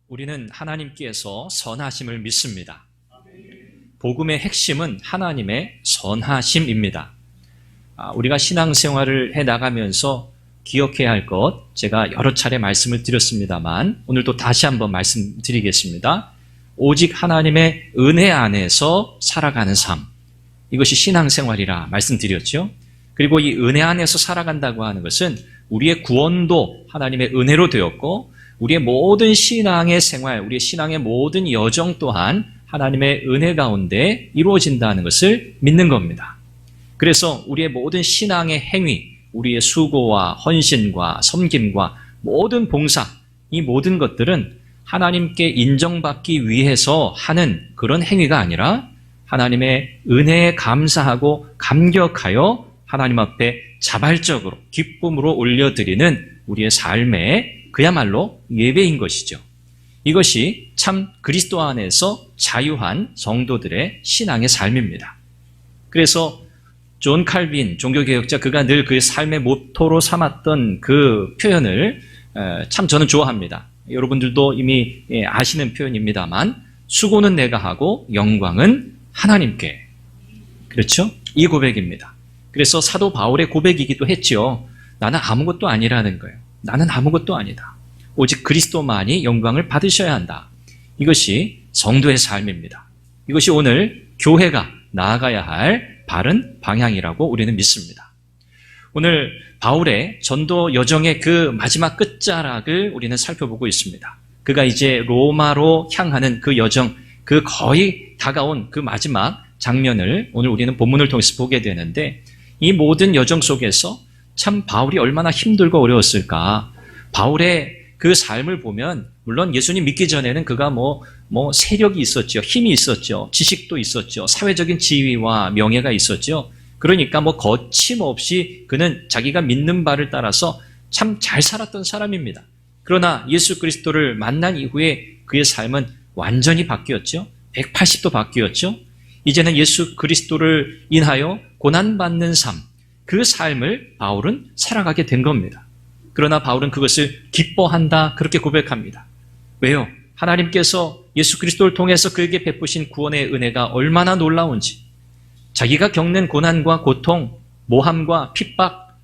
우리는 하나님께서 선하심을 믿습니다. 복음의 핵심은 하나님의 선하심입니다. 우리가 신앙생활을 해나가면서 기억해야 할 것, 제가 여러 차례 말씀을 드렸습니다만 오늘도 다시 한번 말씀드리겠습니다. 오직 하나님의 은혜 안에서 살아가는 삶, 이것이 신앙생활이라 말씀드렸죠. 그리고 이 은혜 안에서 살아간다고 하는 것은 우리의 구원도 하나님의 은혜로 되었고, 우리의 모든 신앙의 생활, 우리의 신앙의 모든 여정 또한 하나님의 은혜 가운데 이루어진다는 것을 믿는 겁니다. 그래서 우리의 모든 신앙의 행위, 우리의 수고와 헌신과 섬김과 모든 봉사, 이 모든 것들은 하나님께 인정받기 위해서 하는 그런 행위가 아니라 하나님의 은혜에 감사하고 감격하여 하나님 앞에 자발적으로 기쁨으로 올려드리는 우리의 삶의 그야말로 예배인 것이죠. 이것이 참 그리스도 안에서 자유한 성도들의 신앙의 삶입니다. 그래서 존 칼빈 종교개혁자, 그가 늘 그 삶의 모토로 삼았던 그 표현을 참 저는 좋아합니다. 여러분들도 이미 아시는 표현입니다만, 수고는 내가 하고 영광은 하나님께. 그렇죠? 이 고백입니다. 그래서 사도 바울의 고백이기도 했죠. 나는 아무것도 아니라는 거예요. 나는 아무것도 아니다. 오직 그리스도만이 영광을 받으셔야 한다. 이것이 성도의 삶입니다. 이것이 오늘 교회가 나아가야 할 바른 방향이라고 우리는 믿습니다. 오늘 바울의 전도 여정의 그 마지막 끝자락을 우리는 살펴보고 있습니다. 그가 이제 로마로 향하는 그 여정, 그 거의 다가온 그 마지막 장면을 오늘 우리는 본문을 통해서 보게 되는데, 이 모든 여정 속에서 참 바울이 얼마나 힘들고 어려웠을까. 바울의 그 삶을 보면, 물론 예수님 믿기 전에는 그가 세력이 있었죠. 힘이 있었죠. 지식도 있었죠. 사회적인 지위와 명예가 있었죠. 그러니까 거침없이 그는 자기가 믿는 바를 따라서 참 잘 살았던 사람입니다. 그러나 예수 그리스도를 만난 이후에 그의 삶은 완전히 바뀌었죠. 180도 바뀌었죠. 이제는 예수 그리스도를 인하여 고난받는 삶, 그 삶을 바울은 살아가게 된 겁니다. 그러나 바울은 그것을 기뻐한다, 그렇게 고백합니다. 왜요? 하나님께서 예수 그리스도를 통해서 그에게 베푸신 구원의 은혜가 얼마나 놀라운지, 자기가 겪는 고난과 고통, 모함과 핍박,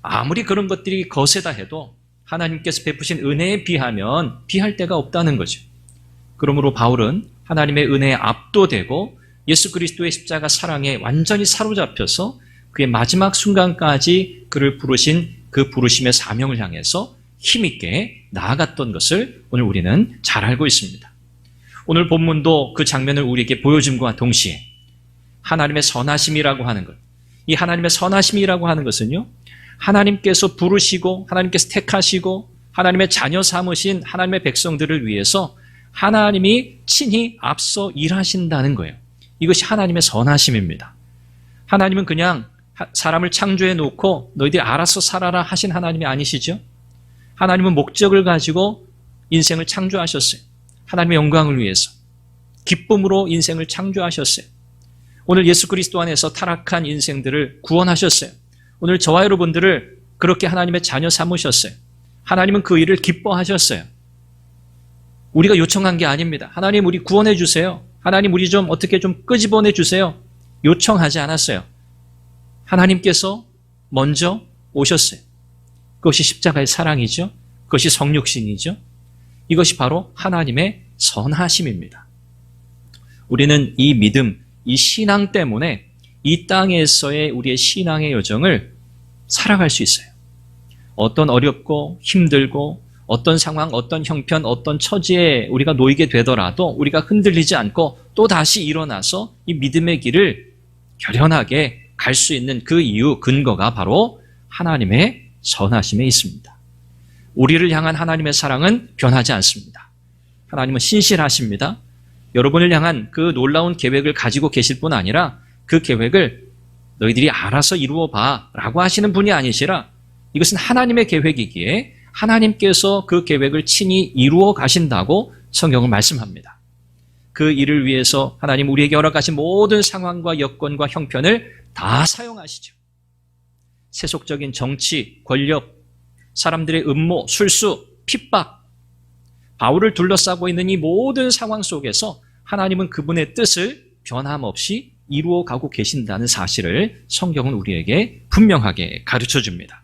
아무리 그런 것들이 거세다 해도 하나님께서 베푸신 은혜에 비하면 비할 데가 없다는 거죠. 그러므로 바울은 하나님의 은혜에 압도되고 예수 그리스도의 십자가 사랑에 완전히 사로잡혀서 그의 마지막 순간까지 그를 부르신 그 부르심의 사명을 향해서 힘있게 나아갔던 것을 오늘 우리는 잘 알고 있습니다. 오늘 본문도 그 장면을 우리에게 보여줌과 동시에 하나님의 선하심이라고 하는 것, 이 하나님의 선하심이라고 하는 것은요, 하나님께서 부르시고 하나님께서 택하시고 하나님의 자녀 삼으신 하나님의 백성들을 위해서 하나님이 친히 앞서 일하신다는 거예요. 이것이 하나님의 선하심입니다. 하나님은 그냥 사람을 창조해 놓고 너희들이 알아서 살아라 하신 하나님이 아니시죠? 하나님은 목적을 가지고 인생을 창조하셨어요. 하나님의 영광을 위해서 기쁨으로 인생을 창조하셨어요. 오늘 예수 그리스도 안에서 타락한 인생들을 구원하셨어요. 오늘 저와 여러분들을 그렇게 하나님의 자녀 삼으셨어요. 하나님은 그 일을 기뻐하셨어요. 우리가 요청한 게 아닙니다. 하나님, 우리 구원해 주세요. 하나님, 우리 좀 어떻게 좀 끄집어내 주세요. 요청하지 않았어요. 하나님께서 먼저 오셨어요. 그것이 십자가의 사랑이죠. 그것이 성육신이죠. 이것이 바로 하나님의 선하심입니다. 우리는 이 믿음, 이 신앙 때문에 이 땅에서의 우리의 신앙의 여정을 살아갈 수 있어요. 어떤 어렵고 힘들고 어떤 상황, 어떤 형편, 어떤 처지에 우리가 놓이게 되더라도 우리가 흔들리지 않고 또 다시 일어나서 이 믿음의 길을 결연하게 갈 수 있는 그 이유, 근거가 바로 하나님의 선하심에 있습니다. 우리를 향한 하나님의 사랑은 변하지 않습니다. 하나님은 신실하십니다. 여러분을 향한 그 놀라운 계획을 가지고 계실 뿐 아니라 그 계획을 너희들이 알아서 이루어 봐 라고 하시는 분이 아니시라, 이것은 하나님의 계획이기에 하나님께서 그 계획을 친히 이루어 가신다고 성경은 말씀합니다. 그 일을 위해서 하나님 우리에게 허락하신 모든 상황과 여건과 형편을 다 사용하시죠. 세속적인 정치, 권력, 사람들의 음모, 술수, 핍박, 바울을 둘러싸고 있는 이 모든 상황 속에서 하나님은 그분의 뜻을 변함없이 이루어가고 계신다는 사실을 성경은 우리에게 분명하게 가르쳐 줍니다.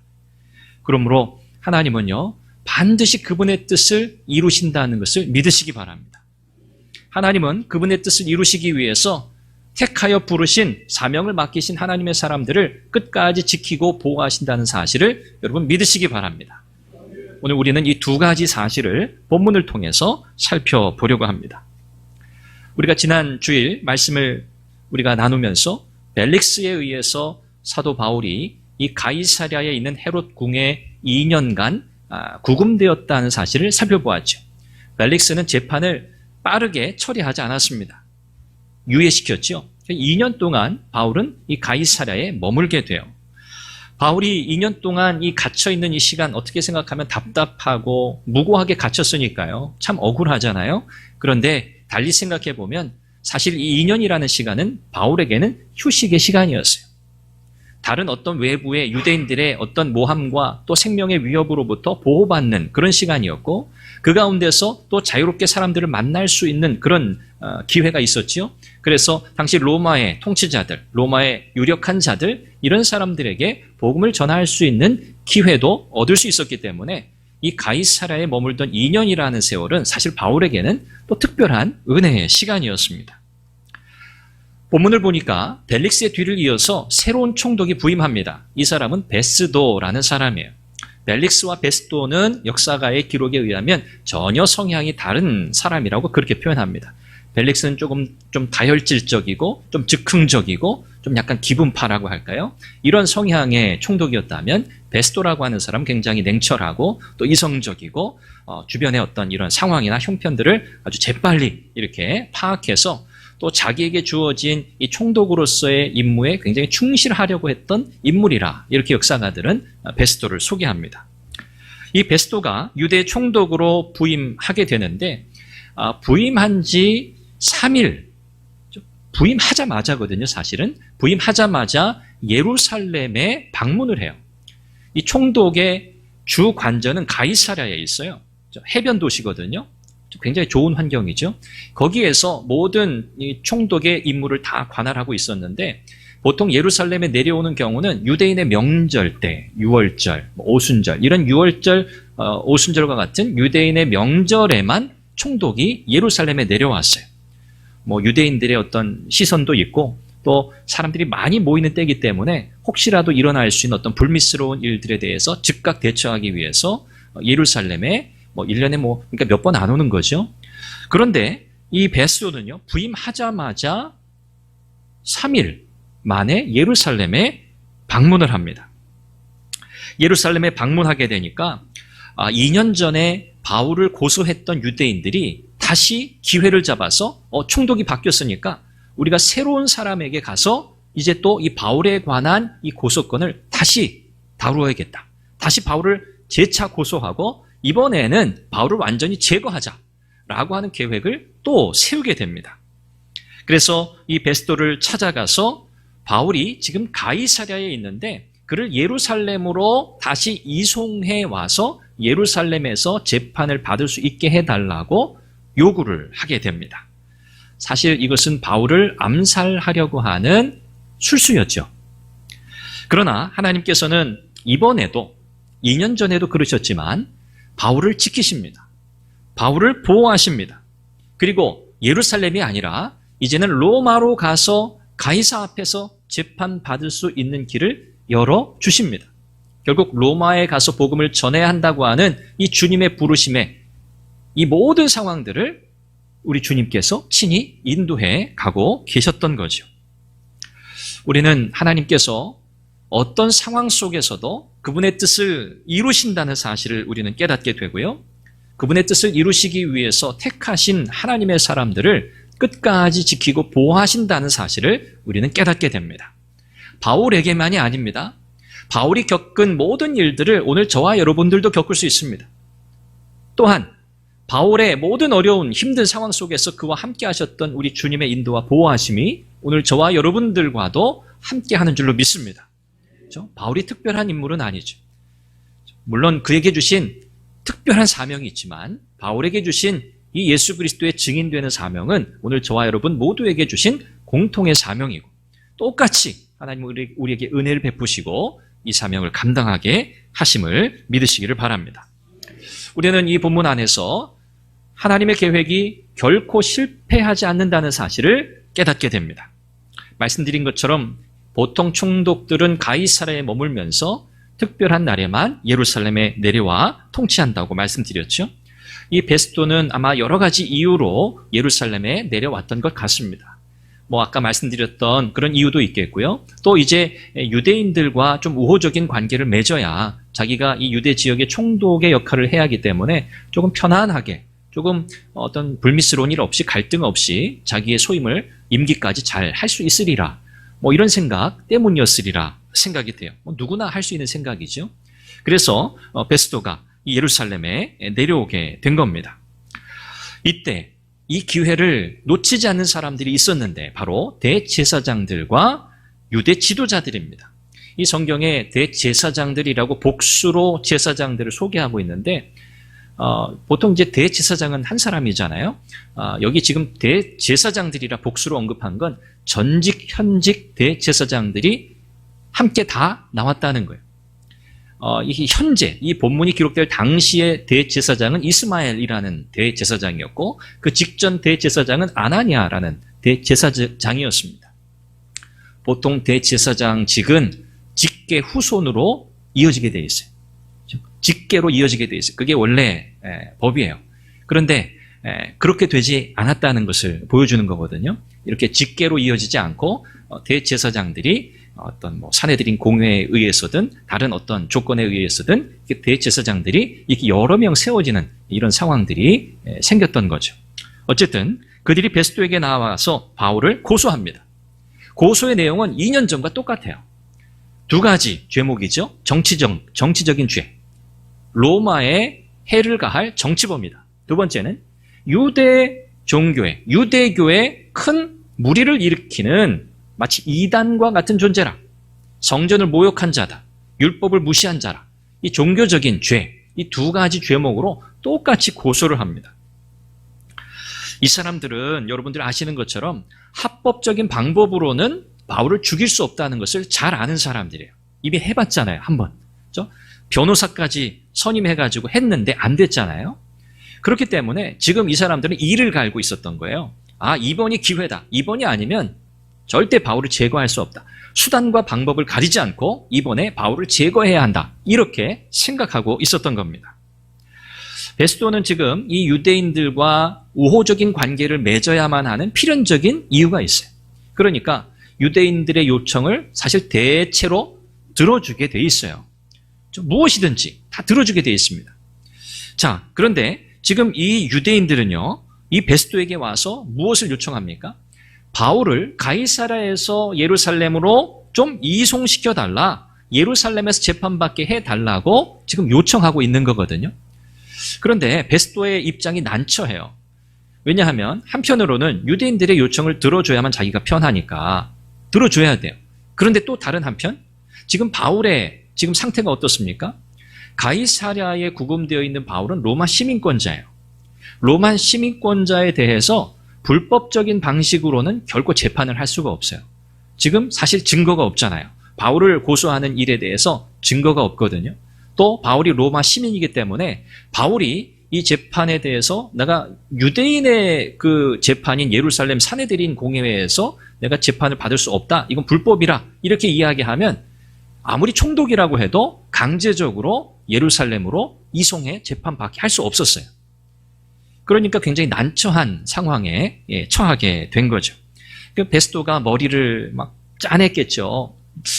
그러므로 하나님은요, 반드시 그분의 뜻을 이루신다는 것을 믿으시기 바랍니다. 하나님은 그분의 뜻을 이루시기 위해서 택하여 부르신, 사명을 맡기신 하나님의 사람들을 끝까지 지키고 보호하신다는 사실을 여러분 믿으시기 바랍니다. 오늘 우리는 이 두 가지 사실을 본문을 통해서 살펴보려고 합니다. 우리가 지난 주일 말씀을 우리가 나누면서 벨릭스에 의해서 사도 바울이 이 가이사랴에 있는 헤롯 궁에 2년간 구금되었다는 사실을 살펴보았죠. 벨릭스는 재판을 빠르게 처리하지 않았습니다. 유예시켰죠. 2년 동안 바울은 이 가이사랴에 머물게 돼요. 바울이 2년 동안 이 갇혀있는 이 시간 어떻게 생각하면 답답하고 무고하게 갇혔으니까요. 참 억울하잖아요. 그런데 달리 생각해 보면 사실 이 2년이라는 시간은 바울에게는 휴식의 시간이었어요. 다른 어떤 외부의 유대인들의 어떤 모함과 또 생명의 위협으로부터 보호받는 그런 시간이었고, 그 가운데서 또 자유롭게 사람들을 만날 수 있는 그런 기회가 있었지요. 그래서 당시 로마의 통치자들, 로마의 유력한 자들, 이런 사람들에게 복음을 전할 수 있는 기회도 얻을 수 있었기 때문에 이 가이사랴에 머물던 2년이라는 세월은 사실 바울에게는 또 특별한 은혜의 시간이었습니다. 본문을 보니까 벨릭스의 뒤를 이어서 새로운 총독이 부임합니다. 이 사람은 베스도라는 사람이에요. 벨릭스와 베스도는 역사가의 기록에 의하면 전혀 성향이 다른 사람이라고 그렇게 표현합니다. 벨릭스는 조금 좀 다혈질적이고 좀 즉흥적이고 좀 약간 기분파라고 할까요? 이런 성향의 총독이었다면 베스도라고 하는 사람은 굉장히 냉철하고 또 이성적이고 주변의 어떤 이런 상황이나 형편들을 아주 재빨리 이렇게 파악해서 또 자기에게 주어진 이 총독으로서의 임무에 굉장히 충실하려고 했던 인물이라, 이렇게 역사가들은 베스도를 소개합니다. 이 베스도가 유대 총독으로 부임하게 되는데 부임한 지 3일, 부임하자마자거든요. 사실은 부임하자마자 예루살렘에 방문을 해요. 이 총독의 주 관저는 가이사랴에 있어요. 해변 도시거든요. 굉장히 좋은 환경이죠. 거기에서 모든 이 총독의 임무를 다 관할하고 있었는데, 보통 예루살렘에 내려오는 경우는 유대인의 명절 때, 유월절, 오순절, 이런 유월절, 오순절과 같은 유대인의 명절에만 총독이 예루살렘에 내려왔어요. 유대인들의 어떤 시선도 있고 또 사람들이 많이 모이는 때이기 때문에 혹시라도 일어날 수 있는 어떤 불미스러운 일들에 대해서 즉각 대처하기 위해서 예루살렘에 1년에 그러니까 몇 번 안 오는 거죠. 그런데 이 베스도는요, 부임하자마자 3일 만에 예루살렘에 방문을 합니다. 예루살렘에 방문하게 되니까 2년 전에 바울을 고소했던 유대인들이 다시 기회를 잡아서 총독이 바뀌었으니까 우리가 새로운 사람에게 가서 이제 또 이 바울에 관한 이 고소건을 다시 다루어야겠다. 다시 바울을 재차 고소하고 이번에는 바울을 완전히 제거하자라고 하는 계획을 또 세우게 됩니다. 그래서 이 베스도를 찾아가서 바울이 지금 가이사랴에 있는데 그를 예루살렘으로 다시 이송해 와서 예루살렘에서 재판을 받을 수 있게 해달라고 요구를 하게 됩니다. 사실 이것은 바울을 암살하려고 하는 술수였죠. 그러나 하나님께서는 이번에도 2년 전에도 그러셨지만 바울을 지키십니다. 바울을 보호하십니다. 그리고 예루살렘이 아니라 이제는 로마로 가서 가이사 앞에서 재판받을 수 있는 길을 열어주십니다. 결국 로마에 가서 복음을 전해야 한다고 하는 이 주님의 부르심에 이 모든 상황들을 우리 주님께서 친히 인도해 가고 계셨던 거죠. 우리는 하나님께서 어떤 상황 속에서도 그분의 뜻을 이루신다는 사실을 우리는 깨닫게 되고요. 그분의 뜻을 이루시기 위해서 택하신 하나님의 사람들을 끝까지 지키고 보호하신다는 사실을 우리는 깨닫게 됩니다. 바울에게만이 아닙니다. 바울이 겪은 모든 일들을 오늘 저와 여러분들도 겪을 수 있습니다. 또한 바울의 모든 어려운 힘든 상황 속에서 그와 함께 하셨던 우리 주님의 인도와 보호하심이 오늘 저와 여러분들과도 함께 하는 줄로 믿습니다. 그렇죠? 바울이 특별한 인물은 아니죠. 물론 그에게 주신 특별한 사명이 있지만 바울에게 주신 이 예수 그리스도의 증인되는 사명은 오늘 저와 여러분 모두에게 주신 공통의 사명이고, 똑같이 하나님 우리에게 은혜를 베푸시고 이 사명을 감당하게 하심을 믿으시기를 바랍니다. 우리는 이 본문 안에서 하나님의 계획이 결코 실패하지 않는다는 사실을 깨닫게 됩니다. 말씀드린 것처럼 보통 총독들은 가이사랴에 머물면서 특별한 날에만 예루살렘에 내려와 통치한다고 말씀드렸죠. 이 베스토는 아마 여러 가지 이유로 예루살렘에 내려왔던 것 같습니다. 아까 말씀드렸던 그런 이유도 있겠고요. 또 이제 유대인들과 좀 우호적인 관계를 맺어야 자기가 이 유대 지역의 총독의 역할을 해야 하기 때문에 조금 편안하게, 조금 어떤 불미스러운 일 없이, 갈등 없이 자기의 소임을 임기까지 잘 할 수 있으리라, 이런 생각 때문이었으리라 생각이 돼요. 누구나 할 수 있는 생각이죠. 그래서 베스토가 이 예루살렘에 내려오게 된 겁니다. 이때 이 기회를 놓치지 않는 사람들이 있었는데 바로 대제사장들과 유대 지도자들입니다. 이 성경에 대제사장들이라고 복수로 제사장들을 소개하고 있는데 보통 이제 대제사장은 한 사람이잖아요. 여기 지금 대제사장들이라 복수로 언급한 건 전직, 현직 대제사장들이 함께 다 나왔다는 거예요. 이 현재, 이 본문이 기록될 당시의 대제사장은 이스마엘이라는 대제사장이었고, 그 직전 대제사장은 아나니아라는 대제사장이었습니다. 보통 대제사장직은 직계 후손으로 이어지게 되어 있어요. 직계로 이어지게 되어 있어요. 그게 원래 법이에요. 그런데 그렇게 되지 않았다는 것을 보여주는 거거든요. 이렇게 직계로 이어지지 않고 대제사장들이 어떤 사내들인 공회에 의해서든 다른 어떤 조건에 의해서든 대제사장들이 이렇게 여러 명 세워지는 이런 상황들이 생겼던 거죠. 어쨌든 그들이 베스토에게 나와서 바울을 고소합니다. 고소의 내용은 2년 전과 똑같아요. 두 가지 죄목이죠. 정치적인 죄, 로마에 해를 가할 정치범이다. 두 번째는 유대 종교에, 유대교에 큰 무리를 일으키는 마치 이단과 같은 존재라, 성전을 모욕한 자다, 율법을 무시한 자라, 이 종교적인 죄, 이 두 가지 죄목으로 똑같이 고소를 합니다. 이 사람들은 여러분들 아시는 것처럼 합법적인 방법으로는 바울을 죽일 수 없다는 것을 잘 아는 사람들이에요. 이미 해봤잖아요, 한번. 그렇죠? 변호사까지 선임해가지고 했는데 안 됐잖아요. 그렇기 때문에 지금 이 사람들은 이를 갈고 있었던 거예요. 이번이 기회다. 이번이 아니면 절대 바울을 제거할 수 없다. 수단과 방법을 가리지 않고 이번에 바울을 제거해야 한다. 이렇게 생각하고 있었던 겁니다. 베스토는 지금 이 유대인들과 우호적인 관계를 맺어야만 하는 필연적인 이유가 있어요. 그러니까 유대인들의 요청을 사실 대체로 들어주게 돼 있어요. 무엇이든지 다 들어주게 돼 있습니다. 자, 그런데 지금 이 유대인들은요, 이 베스토에게 와서 무엇을 요청합니까? 바울을 가이사랴에서 예루살렘으로 좀 이송시켜달라, 예루살렘에서 재판받게 해달라고 지금 요청하고 있는 거거든요. 그런데 베스토의 입장이 난처해요. 왜냐하면 한편으로는 유대인들의 요청을 들어줘야만 자기가 편하니까 들어줘야 돼요. 그런데 또 다른 한편, 지금 바울의 지금 상태가 어떻습니까? 가이사랴에 구금되어 있는 바울은 로마 시민권자예요. 로마 시민권자에 대해서 불법적인 방식으로는 결코 재판을 할 수가 없어요. 지금 사실 증거가 없잖아요. 바울을 고소하는 일에 대해서 증거가 없거든요. 또 바울이 로마 시민이기 때문에 바울이 이 재판에 대해서 내가 유대인의 그 재판인 예루살렘 사내들인 공회에서 내가 재판을 받을 수 없다, 이건 불법이라 이렇게 이야기하면 아무리 총독이라고 해도 강제적으로 예루살렘으로 이송해 재판받게 할 수 없었어요. 그러니까 굉장히 난처한 상황에 처하게 된 거죠. 그 베스토가 머리를 막 짜냈겠죠.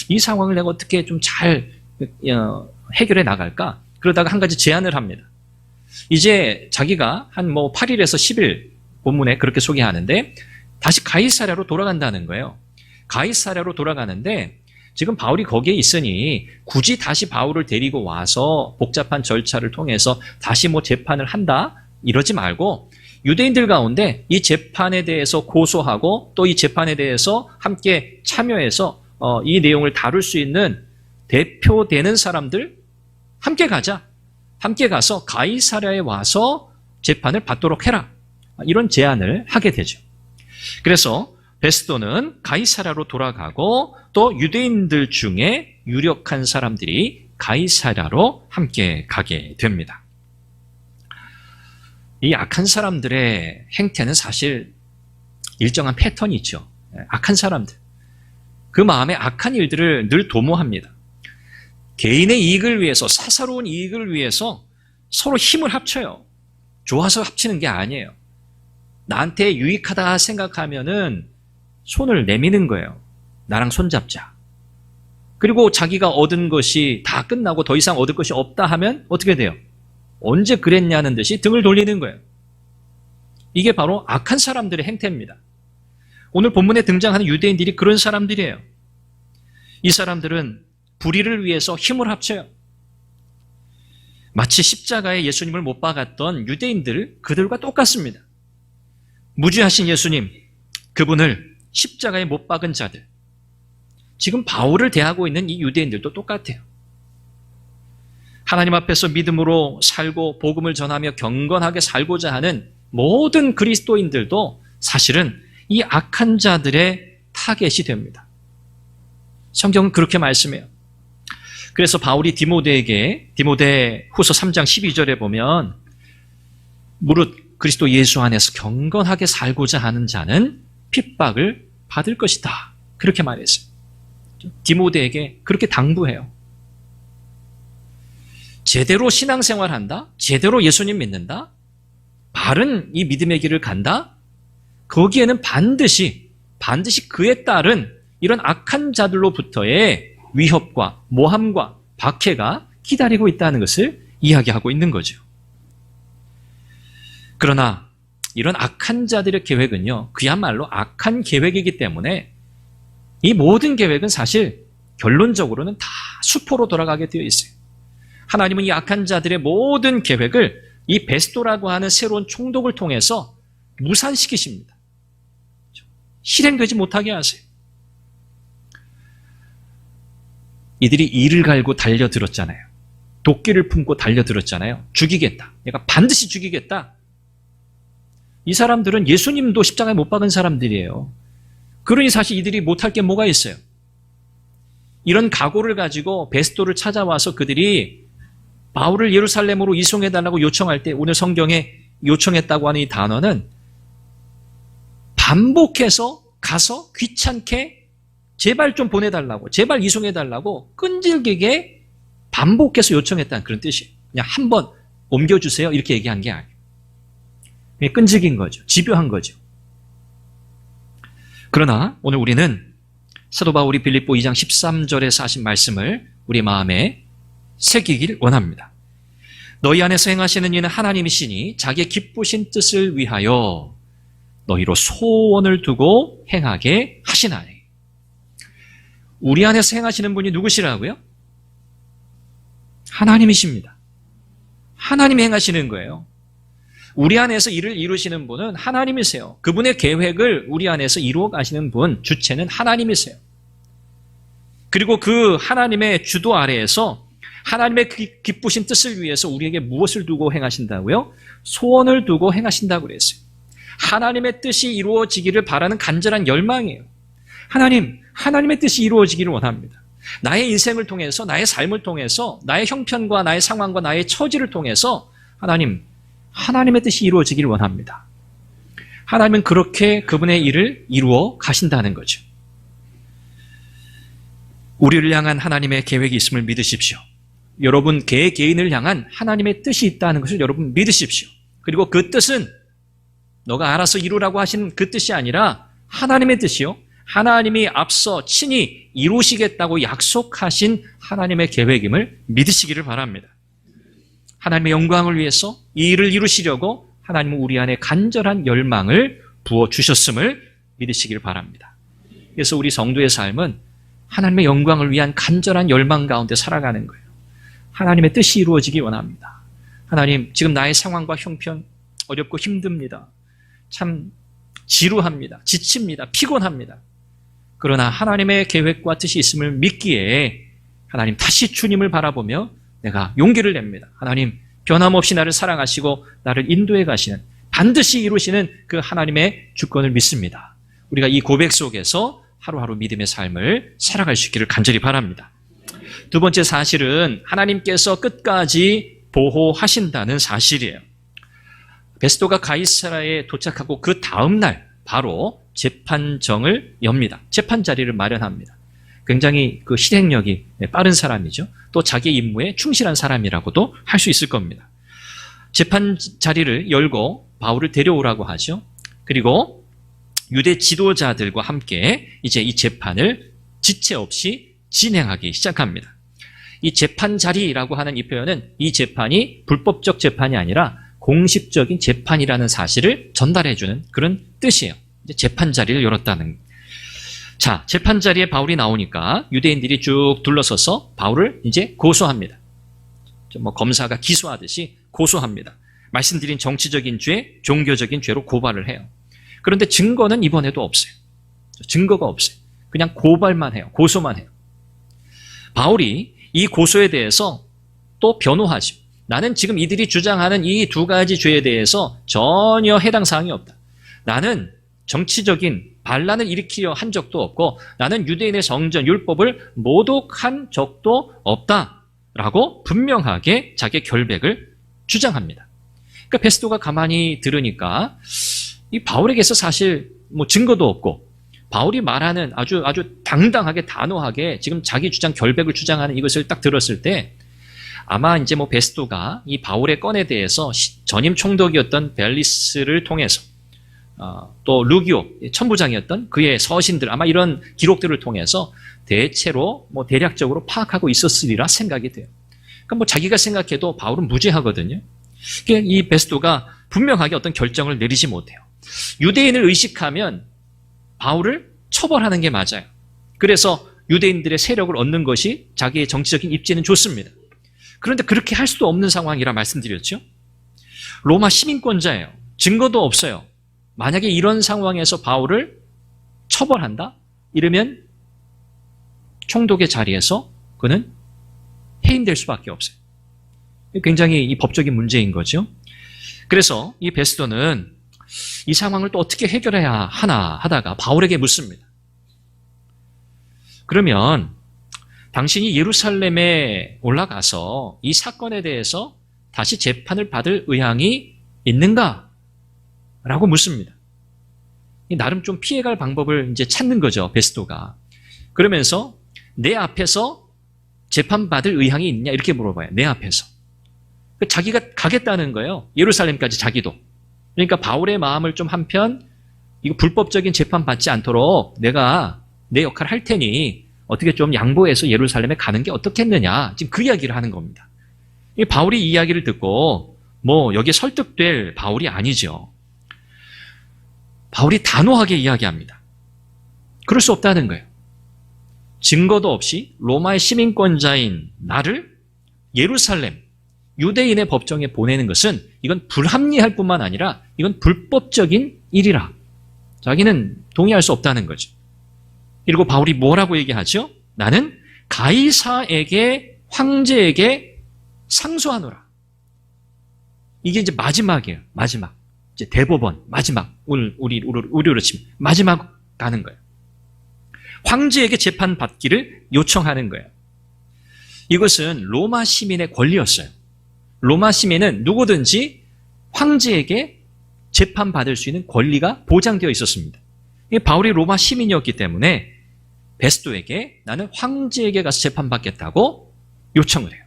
이 상황을 내가 어떻게 좀 잘 해결해 나갈까? 그러다가 한 가지 제안을 합니다. 이제 자기가 한 8일에서 10일 본문에 그렇게 소개하는데 다시 가이사랴로 돌아간다는 거예요. 가이사랴로 돌아가는데 지금 바울이 거기에 있으니 굳이 다시 바울을 데리고 와서 복잡한 절차를 통해서 다시 재판을 한다? 이러지 말고 유대인들 가운데 이 재판에 대해서 고소하고 또 이 재판에 대해서 함께 참여해서 이 내용을 다룰 수 있는 대표되는 사람들 함께 가자. 함께 가서 가이사랴에 와서 재판을 받도록 해라. 이런 제안을 하게 되죠. 그래서 베스도는 가이사랴로 돌아가고 또 유대인들 중에 유력한 사람들이 가이사랴로 함께 가게 됩니다. 이 악한 사람들의 행태는 사실 일정한 패턴이 있죠. 악한 사람들. 그 마음에 악한 일들을 늘 도모합니다. 개인의 이익을 위해서, 사사로운 이익을 위해서 서로 힘을 합쳐요. 좋아서 합치는 게 아니에요. 나한테 유익하다 생각하면은 손을 내미는 거예요. 나랑 손잡자. 그리고 자기가 얻은 것이 다 끝나고 더 이상 얻을 것이 없다 하면 어떻게 돼요? 언제 그랬냐는 듯이 등을 돌리는 거예요. 이게 바로 악한 사람들의 행태입니다. 오늘 본문에 등장하는 유대인들이 그런 사람들이에요. 이 사람들은 불의를 위해서 힘을 합쳐요. 마치 십자가에 예수님을 못 박았던 유대인들, 그들과 똑같습니다. 무죄하신 예수님, 그분을 십자가에 못 박은 자들, 지금 바울을 대하고 있는 이 유대인들도 똑같아요. 하나님 앞에서 믿음으로 살고 복음을 전하며 경건하게 살고자 하는 모든 그리스도인들도 사실은 이 악한 자들의 타겟이 됩니다. 성경은 그렇게 말씀해요. 그래서 바울이 디모데 후서 3장 12절에 보면 무릇 그리스도 예수 안에서 경건하게 살고자 하는 자는 핍박을 받을 것이다. 그렇게 말했어요. 디모데에게 그렇게 당부해요. 제대로 신앙생활한다? 제대로 예수님 믿는다? 바른 이 믿음의 길을 간다? 거기에는 반드시 그에 따른 이런 악한 자들로부터의 위협과 모함과 박해가 기다리고 있다는 것을 이야기하고 있는 거죠. 그러나 이런 악한 자들의 계획은요, 그야말로 악한 계획이기 때문에 이 모든 계획은 사실 결론적으로는 다 수포로 돌아가게 되어 있어요. 하나님은 이 악한 자들의 모든 계획을 이 베스도라고 하는 새로운 총독을 통해서 무산시키십니다. 실행되지 못하게 하세요. 이들이 이를 갈고 달려들었잖아요. 도끼를 품고 달려들었잖아요. 죽이겠다. 내가 반드시 죽이겠다. 이 사람들은 예수님도 십자가에 못 박은 사람들이에요. 그러니 사실 이들이 못할 게 뭐가 있어요. 이런 각오를 가지고 베스도를 찾아와서 그들이 바울을 예루살렘으로 이송해달라고 요청할 때 오늘 성경에 요청했다고 하는 이 단어는 반복해서 가서 귀찮게 제발 좀 보내달라고, 제발 이송해달라고 끈질기게 반복해서 요청했다는 그런 뜻이에요. 그냥 한번 옮겨주세요 이렇게 얘기한 게 아니에요. 그냥 끈질긴 거죠. 집요한 거죠. 그러나 오늘 우리는 사도 바울이 빌립보 2장 13절에서 하신 말씀을 우리 마음에 새기길 원합니다. 너희 안에서 행하시는 이는 하나님이시니 자기의 기쁘신 뜻을 위하여 너희로 소원을 두고 행하게 하시나니. 우리 안에서 행하시는 분이 누구시라고요? 하나님이십니다. 하나님이 행하시는 거예요. 우리 안에서 일을 이루시는 분은 하나님이세요. 그분의 계획을 우리 안에서 이루어 가시는 분, 주체는 하나님이세요. 그리고 그 하나님의 주도 아래에서 하나님의 기쁘신 뜻을 위해서 우리에게 무엇을 두고 행하신다고요? 소원을 두고 행하신다고 그랬어요. 하나님의 뜻이 이루어지기를 바라는 간절한 열망이에요. 하나님의 뜻이 이루어지기를 원합니다. 나의 인생을 통해서, 나의 삶을 통해서, 나의 형편과 나의 상황과 나의 처지를 통해서 하나님의 뜻이 이루어지기를 원합니다. 하나님은 그렇게 그분의 일을 이루어 가신다는 거죠. 우리를 향한 하나님의 계획이 있음을 믿으십시오. 여러분 개인을 향한 하나님의 뜻이 있다는 것을 여러분 믿으십시오. 그리고 그 뜻은 너가 알아서 이루라고 하시는 그 뜻이 아니라 하나님의 뜻이요. 하나님이 앞서 친히 이루시겠다고 약속하신 하나님의 계획임을 믿으시기를 바랍니다. 하나님의 영광을 위해서 이 일을 이루시려고 하나님은 우리 안에 간절한 열망을 부어주셨음을 믿으시기를 바랍니다. 그래서 우리 성도의 삶은 하나님의 영광을 위한 간절한 열망 가운데 살아가는 거예요. 하나님의 뜻이 이루어지기 원합니다. 하나님, 지금 나의 상황과 형편 어렵고 힘듭니다. 참 지루합니다. 지칩니다. 피곤합니다. 그러나 하나님의 계획과 뜻이 있음을 믿기에 하나님 다시 주님을 바라보며 내가 용기를 냅니다. 하나님, 변함없이 나를 사랑하시고 나를 인도해 가시는, 반드시 이루시는 그 하나님의 주권을 믿습니다. 우리가 이 고백 속에서 하루하루 믿음의 삶을 살아갈 수 있기를 간절히 바랍니다. 두 번째 사실은 하나님께서 끝까지 보호하신다는 사실이에요. 베스도가 가이사라에 도착하고 그 다음 날 바로 재판정을 엽니다. 재판 자리를 마련합니다. 굉장히 그 실행력이 빠른 사람이죠. 또 자기 임무에 충실한 사람이라고도 할 수 있을 겁니다. 재판 자리를 열고 바울을 데려오라고 하죠. 그리고 유대 지도자들과 함께 이제 이 재판을 지체 없이 진행하기 시작합니다. 이 재판 자리라고 하는 이 표현은 이 재판이 불법적 재판이 아니라 공식적인 재판이라는 사실을 전달해주는 그런 뜻이에요. 이제 재판 자리를 열었다는. 자, 재판 자리에 바울이 나오니까 유대인들이 쭉 둘러서서 바울을 이제 고소합니다. 뭐 검사가 기소하듯이 고소합니다. 말씀드린 정치적인 죄, 종교적인 죄로 고발을 해요. 그런데 증거는 이번에도 없어요. 증거가 없어요. 그냥 고발만 해요. 고소만 해요. 바울이 이 고소에 대해서 또 변호하죠. 나는 지금 이들이 주장하는 이 두 가지 죄에 대해서 전혀 해당 사항이 없다. 나는 정치적인 반란을 일으키려 한 적도 없고 나는 유대인의 성전, 율법을 모독한 적도 없다라고 분명하게 자기의 결백을 주장합니다. 그러니까 베스도가 가만히 들으니까 이 바울에게서 사실 뭐 증거도 없고 바울이 말하는 아주 당당하게 단호하게 지금 자기 주장 결백을 주장하는 이것을 딱 들었을 때 아마 이제 뭐 베스도가 이 바울의 건에 대해서 전임 총독이었던 벨리스를 통해서 또 루기오 천부장이었던 그의 서신들 아마 이런 기록들을 통해서 대체로 뭐 대략적으로 파악하고 있었으리라 생각이 돼요. 그러니까 뭐 자기가 생각해도 바울은 무죄하거든요. 그러니까 이 베스도가 분명하게 어떤 결정을 내리지 못해요. 유대인을 의식하면 바울을 처벌하는 게 맞아요. 그래서 유대인들의 세력을 얻는 것이 자기의 정치적인 입지는 좋습니다. 그런데 그렇게 할 수도 없는 상황이라 말씀드렸죠. 로마 시민권자예요. 증거도 없어요. 만약에 이런 상황에서 바울을 처벌한다? 이러면 총독의 자리에서 그는 해임될 수밖에 없어요. 굉장히 이 법적인 문제인 거죠. 그래서 이 베스도는 이 상황을 또 어떻게 해결해야 하나 하다가 바울에게 묻습니다. 그러면 당신이 예루살렘에 올라가서 이 사건에 대해서 다시 재판을 받을 의향이 있는가? 라고 묻습니다. 나름 좀 피해갈 방법을 이제 찾는 거죠, 베스도가. 그러면서 내 앞에서 재판받을 의향이 있냐? 이렇게 물어봐요. 내 앞에서. 자기가 가겠다는 거예요. 예루살렘까지 자기도. 그러니까 바울의 마음을 좀 한편 이거 불법적인 재판 받지 않도록 내가 내 역할을 할 테니 어떻게 좀 양보해서 예루살렘에 가는 게 어떻겠느냐. 지금 그 이야기를 하는 겁니다. 이 바울이 이 이야기를 듣고 뭐 여기에 설득될 바울이 아니죠. 바울이 단호하게 이야기합니다. 그럴 수 없다는 거예요. 증거도 없이 로마의 시민권자인 나를 예루살렘, 유대인의 법정에 보내는 것은 이건 불합리할 뿐만 아니라 이건 불법적인 일이라. 자기는 동의할 수 없다는 거죠. 그리고 바울이 뭐라고 얘기하죠? 나는 가이사에게 황제에게 상소하노라. 이게 이제 마지막이에요. 마지막. 이제 대법원 마지막. 우리로 치면 마지막 가는 거예요. 황제에게 재판 받기를 요청하는 거예요. 이것은 로마 시민의 권리였어요. 로마 시민은 누구든지 황제에게 재판받을 수 있는 권리가 보장되어 있었습니다. 바울이 로마 시민이었기 때문에 베스도에게 나는 황제에게 가서 재판받겠다고 요청을 해요.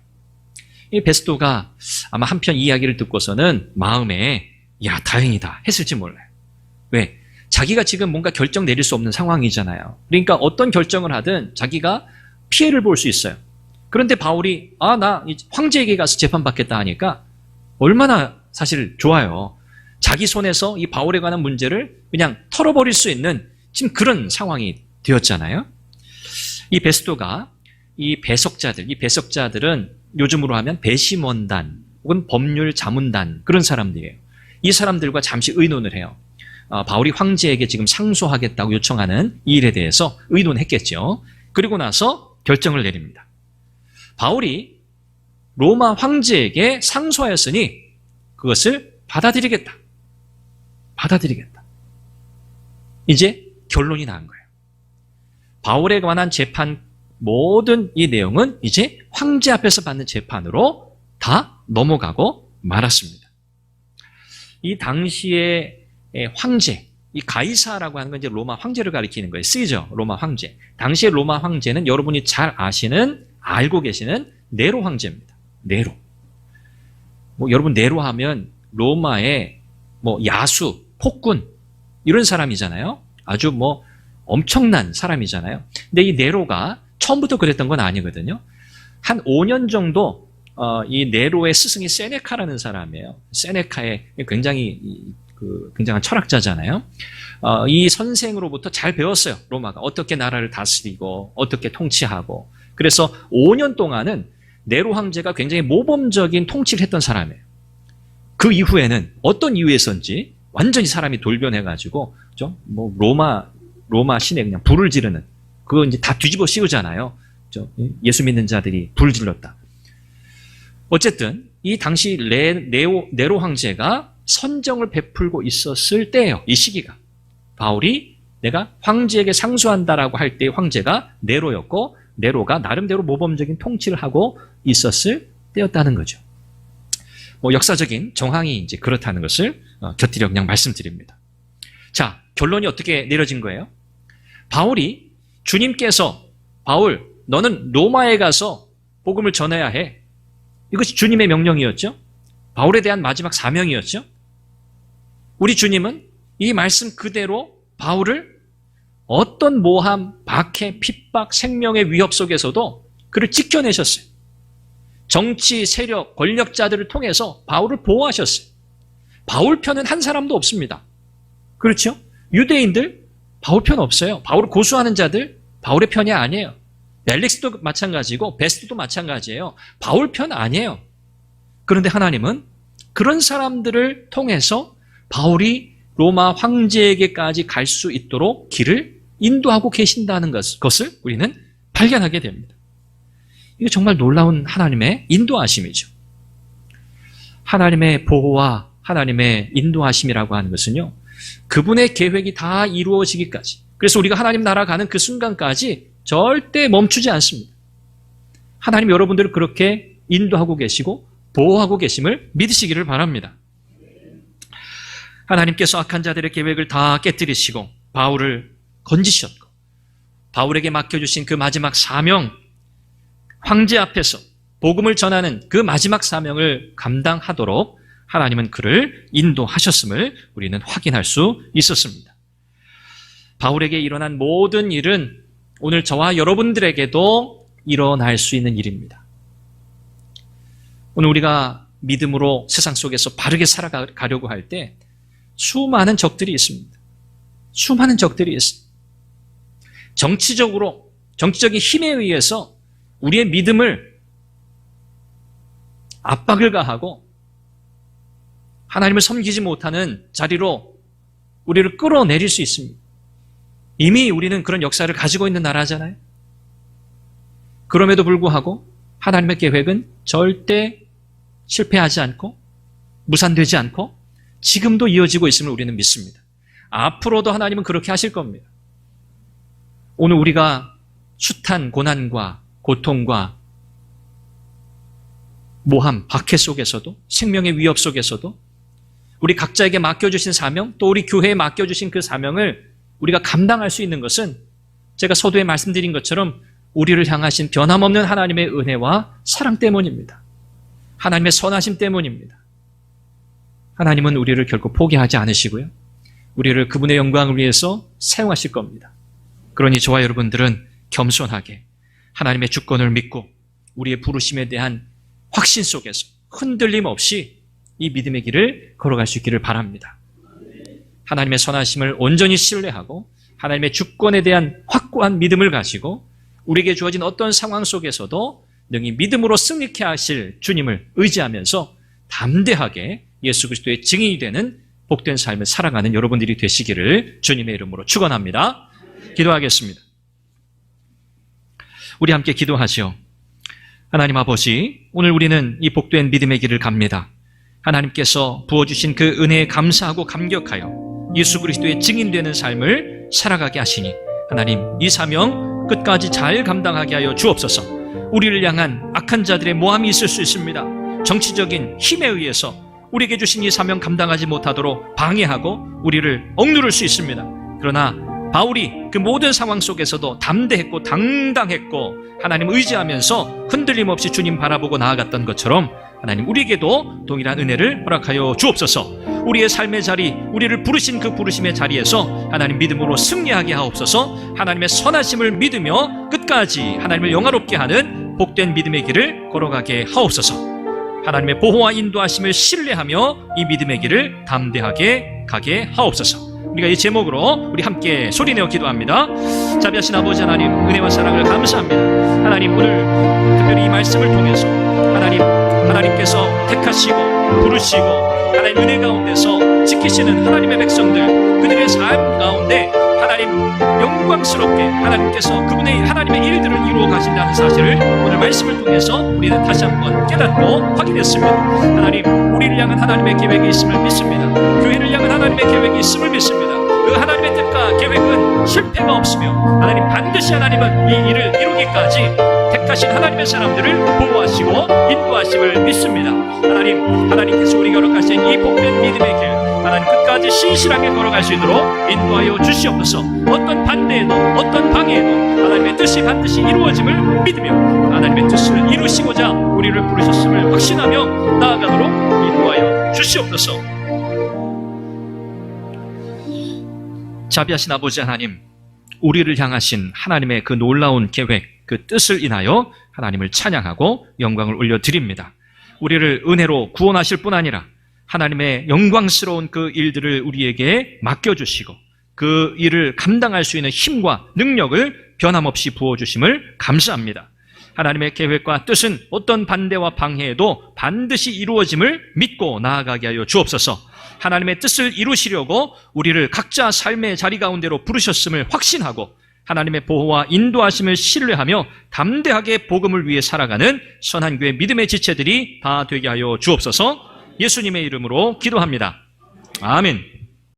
이 베스도가 아마 한편 이야기를 듣고서는 마음에 야 다행이다 했을지 몰라요. 왜? 자기가 지금 뭔가 결정 내릴 수 없는 상황이잖아요. 그러니까 어떤 결정을 하든 자기가 피해를 볼 수 있어요. 그런데 바울이 나 황제에게 가서 재판받겠다 하니까 얼마나 사실 좋아요. 자기 손에서 이 바울에 관한 문제를 그냥 털어버릴 수 있는 지금 그런 상황이 되었잖아요. 이 베스도가 이 배석자들은 요즘으로 하면 배심원단 혹은 법률 자문단 그런 사람들이에요. 이 사람들과 잠시 의논을 해요. 바울이 황제에게 지금 상소하겠다고 요청하는 이 일에 대해서 의논했겠죠. 그리고 나서 결정을 내립니다. 바울이 로마 황제에게 상소하였으니 그것을 받아들이겠다. 이제 결론이 난 거예요. 바울에 관한 재판 모든 이 내용은 이제 황제 앞에서 받는 재판으로 다 넘어가고 말았습니다. 이 당시의 황제, 이 가이사라고 하는 건 이제 로마 황제를 가리키는 거예요. 시저, 로마 황제. 당시의 로마 황제는 여러분이 잘 알고 계시는 네로 황제입니다. 네로. 여러분 네로 하면 로마의 야수, 폭군 이런 사람이잖아요. 아주 엄청난 사람이잖아요. 근데 이 네로가 처음부터 그랬던 건 아니거든요. 한 5년 정도 이 네로의 스승이 세네카라는 사람이에요. 세네카의 굉장한 철학자잖아요. 이 선생으로부터 잘 배웠어요. 로마가 어떻게 나라를 다스리고 어떻게 통치하고. 그래서 5년 동안은 네로 황제가 굉장히 모범적인 통치를 했던 사람이에요. 그 이후에는 어떤 이유에서인지 완전히 사람이 돌변해가지고 로마 시내 그냥 불을 지르는, 그거 이제 다 뒤집어 씌우잖아요. 예수 믿는 자들이 불을 질렀다. 어쨌든 이 당시 네로 황제가 선정을 베풀고 있었을 때예요. 이 시기가. 바울이 내가 황제에게 상소한다라고 할 때 황제가 네로였고, 네로가 나름대로 모범적인 통치를 하고 있었을 때였다는 거죠. 역사적인 정황이 이제 그렇다는 것을 곁들여 그냥 말씀드립니다. 자, 결론이 어떻게 내려진 거예요? 바울이 주님께서 바울, 너는 로마에 가서 복음을 전해야 해. 이것이 주님의 명령이었죠. 바울에 대한 마지막 사명이었죠. 우리 주님은 이 말씀 그대로 바울을 어떤 모함, 박해, 핍박, 생명의 위협 속에서도 그를 지켜내셨어요. 정치, 세력, 권력자들을 통해서 바울을 보호하셨어요. 바울 편은 한 사람도 없습니다. 그렇죠? 유대인들 바울 편 없어요. 바울을 고수하는 자들 바울의 편이 아니에요. 벨릭스도 마찬가지고 베스트도 마찬가지예요. 바울 편 아니에요. 그런데 하나님은 그런 사람들을 통해서 바울이 로마 황제에게까지 갈 수 있도록 길을 인도하고 계신다는 것을 우리는 발견하게 됩니다. 이거 정말 놀라운 하나님의 인도하심이죠. 하나님의 보호와 하나님의 인도하심이라고 하는 것은요, 그분의 계획이 다 이루어지기까지, 그래서 우리가 하나님 나라 가는 그 순간까지 절대 멈추지 않습니다. 하나님 여러분들을 그렇게 인도하고 계시고 보호하고 계심을 믿으시기를 바랍니다. 하나님께서 악한 자들의 계획을 다 깨뜨리시고 바울을 건지셨고, 바울에게 맡겨주신 그 마지막 사명, 황제 앞에서 복음을 전하는 그 마지막 사명을 감당하도록 하나님은 그를 인도하셨음을 우리는 확인할 수 있었습니다. 바울에게 일어난 모든 일은 오늘 저와 여러분들에게도 일어날 수 있는 일입니다. 오늘 우리가 믿음으로 세상 속에서 바르게 살아가려고 할 때 수많은 적들이 있습니다. 수많은 적들이 있습니다. 정치적인 힘에 의해서 우리의 믿음을 압박을 가하고 하나님을 섬기지 못하는 자리로 우리를 끌어내릴 수 있습니다. 이미 우리는 그런 역사를 가지고 있는 나라잖아요. 그럼에도 불구하고 하나님의 계획은 절대 실패하지 않고 무산되지 않고 지금도 이어지고 있음을 우리는 믿습니다. 앞으로도 하나님은 그렇게 하실 겁니다. 오늘 우리가 숱한 고난과 고통과 모함, 박해 속에서도, 생명의 위협 속에서도 우리 각자에게 맡겨주신 사명, 또 우리 교회에 맡겨주신 그 사명을 우리가 감당할 수 있는 것은 제가 서두에 말씀드린 것처럼 우리를 향하신 변함없는 하나님의 은혜와 사랑 때문입니다. 하나님의 선하심 때문입니다. 하나님은 우리를 결코 포기하지 않으시고요, 우리를 그분의 영광을 위해서 사용하실 겁니다. 그러니 저와 여러분들은 겸손하게 하나님의 주권을 믿고 우리의 부르심에 대한 확신 속에서 흔들림 없이 이 믿음의 길을 걸어갈 수 있기를 바랍니다. 하나님의 선하심을 온전히 신뢰하고 하나님의 주권에 대한 확고한 믿음을 가지고 우리에게 주어진 어떤 상황 속에서도 능히 믿음으로 승리케 하실 주님을 의지하면서 담대하게 예수 그리스도의 증인이 되는 복된 삶을 살아가는 여러분들이 되시기를 주님의 이름으로 축원합니다. 기도하겠습니다. 우리 함께 기도하시오. 하나님 아버지, 오늘 우리는 이 복된 믿음의 길을 갑니다. 하나님께서 부어주신 그 은혜에 감사하고 감격하여 예수 그리스도의 증인되는 삶을 살아가게 하시니 하나님, 이 사명 끝까지 잘 감당하게 하여 주옵소서. 우리를 향한 악한 자들의 모함이 있을 수 있습니다. 정치적인 힘에 의해서 우리에게 주신 이 사명 감당하지 못하도록 방해하고 우리를 억누를 수 있습니다. 그러나 바울이 그 모든 상황 속에서도 담대했고 당당했고 하나님 의지하면서 흔들림 없이 주님 바라보고 나아갔던 것처럼 하나님, 우리에게도 동일한 은혜를 허락하여 주옵소서. 우리의 삶의 자리, 우리를 부르신 그 부르심의 자리에서 하나님 믿음으로 승리하게 하옵소서. 하나님의 선하심을 믿으며 끝까지 하나님을 영화롭게 하는 복된 믿음의 길을 걸어가게 하옵소서. 하나님의 보호와 인도하심을 신뢰하며 이 믿음의 길을 담대하게 가게 하옵소서. 우리가 이 제목으로 우리 함께 소리내어 기도합니다. 자비하신 아버지 하나님, 은혜와 사랑을 감사합니다. 하나님, 오늘 특별히 이 말씀을 통해서 하나님께서 택하시고 부르시고 하나님 은혜 가운데서 지키시는 하나님의 백성들, 그들의 삶 가운데 하나님 영광스럽게 하나님께서 그분의 하나님의 일들을 이루어 가신다는 사실을 오늘 말씀을 통해서 우리는 다시 한번 깨닫고 확인했습니다. 하나님, 우리를 향한 하나님의 계획이 있음을 믿습니다. 교회를 향한 하나님의 계획이 있음을 믿습니다. 그 하나님의 뜻과 계획은 실패가 없으며 하나님 반드시 하나님은 이 일을 이루기까지 택하신 하나님의 사람들을 보호하시고 인도하심을 믿습니다. 하나님께서 우리가 걸어가신 이 복된 믿음의 길, 하나님 끝까지 신실하게 걸어갈 수 있도록 인도하여 주시옵소서. 어떤 반대에도 어떤 방해에도 하나님의 뜻이 반드시 이루어짐을 믿으며 하나님의 뜻을 이루시고자 우리를 부르셨음을 확신하며 나아가도록 인도하여 주시옵소서. 자비하신 아버지 하나님, 우리를 향하신 하나님의 그 놀라운 계획, 그 뜻을 인하여 하나님을 찬양하고 영광을 올려드립니다. 우리를 은혜로 구원하실 뿐 아니라 하나님의 영광스러운 그 일들을 우리에게 맡겨주시고 그 일을 감당할 수 있는 힘과 능력을 변함없이 부어주심을 감사합니다. 하나님의 계획과 뜻은 어떤 반대와 방해에도 반드시 이루어짐을 믿고 나아가게 하여 주옵소서. 하나님의 뜻을 이루시려고 우리를 각자 삶의 자리 가운데로 부르셨음을 확신하고 하나님의 보호와 인도하심을 신뢰하며 담대하게 복음을 위해 살아가는 선한 교회 믿음의 지체들이 다 되게 하여 주옵소서. 예수님의 이름으로 기도합니다. 아멘.